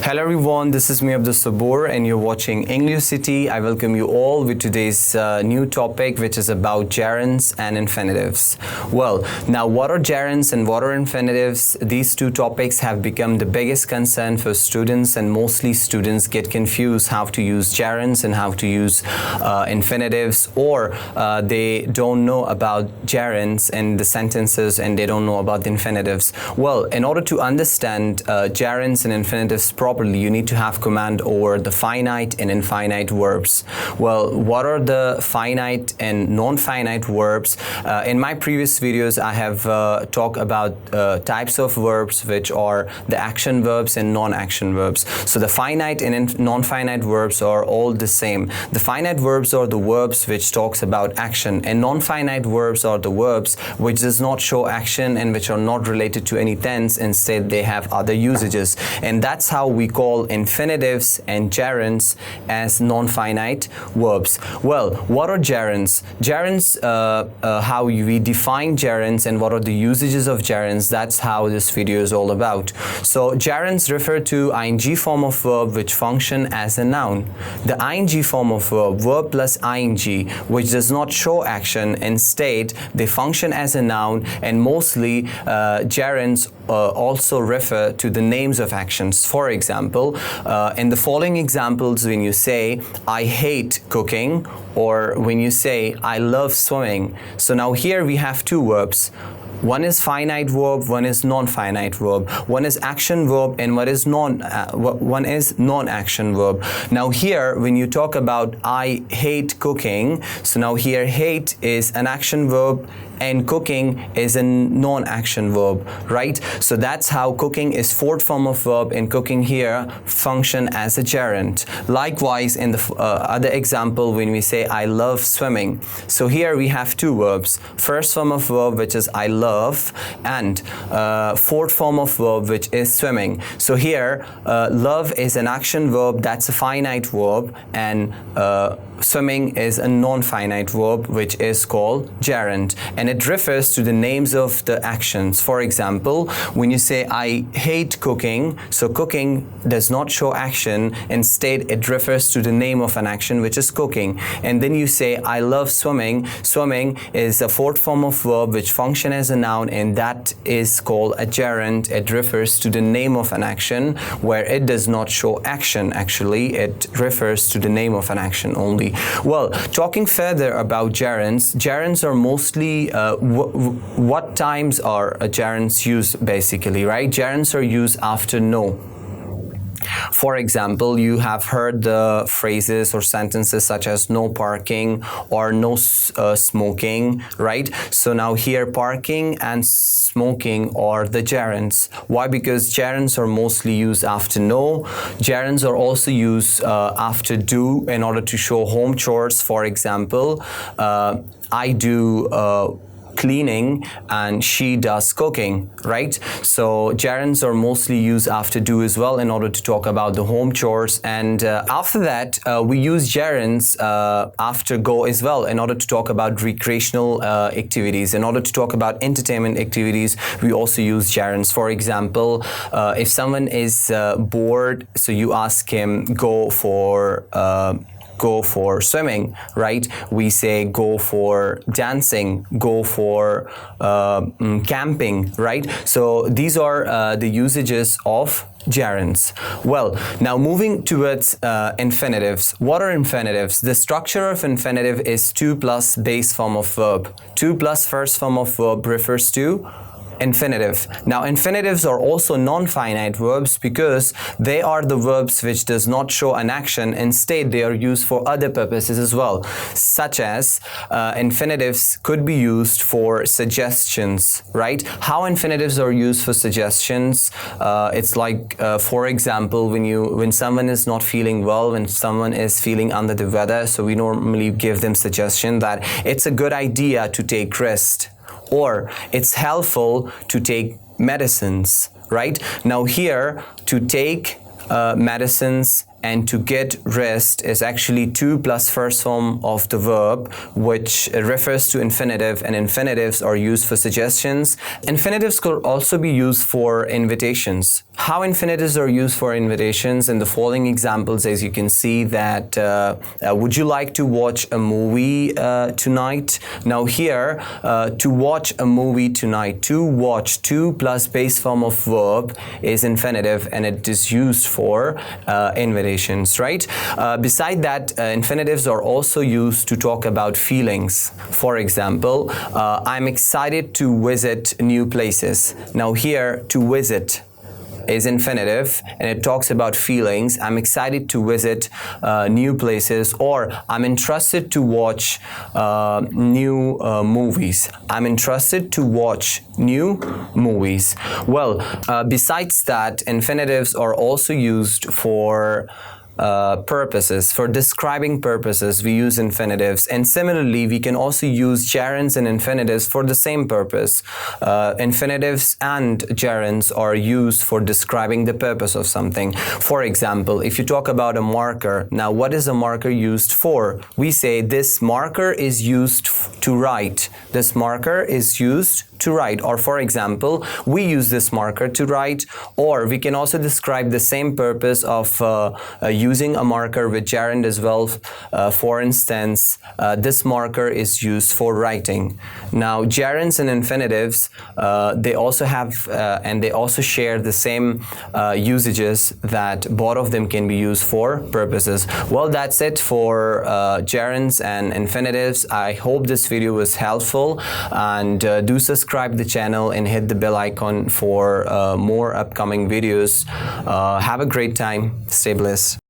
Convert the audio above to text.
Hello everyone, this is me Abdul Sabur and you're watching EnglioCity. I welcome you all with today's new topic, which is about gerunds and infinitives. Well, now what are gerunds and what are infinitives? These two topics have become the biggest concern for students, and mostly students get confused how to use gerunds and how to use infinitives, or they don't know about gerunds and the sentences and they don't know about the infinitives. Well, in order to understand gerunds and infinitives properly, you need to have command over the finite and infinite verbs. Well, what are the finite and non-finite verbs? In my previous videos, I have talked about types of verbs, which are the action verbs and non-action verbs. So the finite and non-finite verbs are all the same. The finite verbs are the verbs which talks about action, and non-finite verbs are the verbs which does not show action and which are not related to any tense. Instead, they have other usages, and that's how we call infinitives and gerunds as non-finite verbs. Well, what are gerunds? Gerunds, how we define gerunds and what are the usages of gerunds, that's how this video is all about. So gerunds refer to ing form of verb which function as a noun. The ing form of verb plus ing, which does not show action, instead they function as a noun, and mostly gerunds also refer to the names of actions. For example, in the following examples, when you say I hate cooking, or when you say I love swimming, so now here we have two verbs. One is finite verb, one is non-finite verb. One is action verb and one is non-action verb. Now here, when you talk about I hate cooking, so now here hate is an action verb and cooking is a non-action verb, right? So that's how cooking is fourth form of verb, and cooking here function as a gerund. Likewise, in the other example, when we say I love swimming, so here we have two verbs. First form of verb, which is I love, and fourth form of verb, which is swimming. So here love is an action verb, that's a finite verb, and swimming is a non-finite verb, which is called gerund, and it refers to the names of the actions. For example, when you say I hate cooking, so cooking does not show action, instead it refers to the name of an action, which is cooking. And then you say I love swimming, swimming is a fourth form of verb which function as a noun, and that is called a gerund. It refers to the name of an action, where it does not show action. Actually, it refers to the name of an action only. Well, talking further about gerunds, gerunds are mostly what times are gerunds used basically, right? Gerunds are used after no. For example, you have heard the phrases or sentences such as no parking or no smoking, right? So now here parking and smoking are the gerunds. Why? Because gerunds are mostly used after no. Gerunds are also used after do in order to show home chores. For example, I do cleaning and she does cooking, right? So gerunds are mostly used after do as well in order to talk about the home chores, and after that we use gerunds after go as well in order to talk about recreational activities. In order to talk about entertainment activities, we also use gerunds. For example, if someone is bored, so you ask him go for swimming, right? We say go for dancing, go for camping, right? So these are the usages of gerunds. Well, now moving towards infinitives. What are infinitives? The structure of infinitive is to plus base form of verb. To plus first form of verb refers to infinitive. Now infinitives are also non-finite verbs because they are the verbs which does not show an action. Instead, they are used for other purposes as well, such as infinitives could be used for suggestions, right? How infinitives are used for suggestions, it's like for example, when someone is not feeling well, when someone is feeling under the weather, so we normally give them suggestion that it's a good idea to take rest, or it's helpful to take medicines, right? Now here, to take medicines and to get rest is actually to plus first form of the verb, which refers to infinitive, and infinitives are used for suggestions. Infinitives could also be used for invitations. How infinitives are used for invitations in the following examples, as you can see that would you like to watch a movie tonight? Now here, to watch a movie tonight, to watch, to plus base form of verb is infinitive and it is used for invitations, right? Beside that, infinitives are also used to talk about feelings. For example, I'm excited to visit new places. Now here, to visit is infinitive and it talks about feelings. I'm excited to visit new places, or I'm interested to watch new movies. I'm interested to watch new movies. Well, besides that, infinitives are also used for purposes. For describing purposes, we use infinitives, and similarly we can also use gerunds and infinitives for the same purpose. Infinitives and gerunds are used for describing the purpose of something. For example, if you talk about a marker, now what is a marker used for? We say this marker is used to write. This marker is used to write. Or for example, we use this marker to write, or we can also describe the same purpose of using a marker with gerund as well. For instance, this marker is used for writing. Now gerunds and infinitives, they also have and they also share the same usages, that both of them can be used for purposes. Well, that's it for gerunds and infinitives. I hope this video was helpful, and do subscribe the channel and hit the bell icon for more upcoming videos. Have a great time. Stay blessed.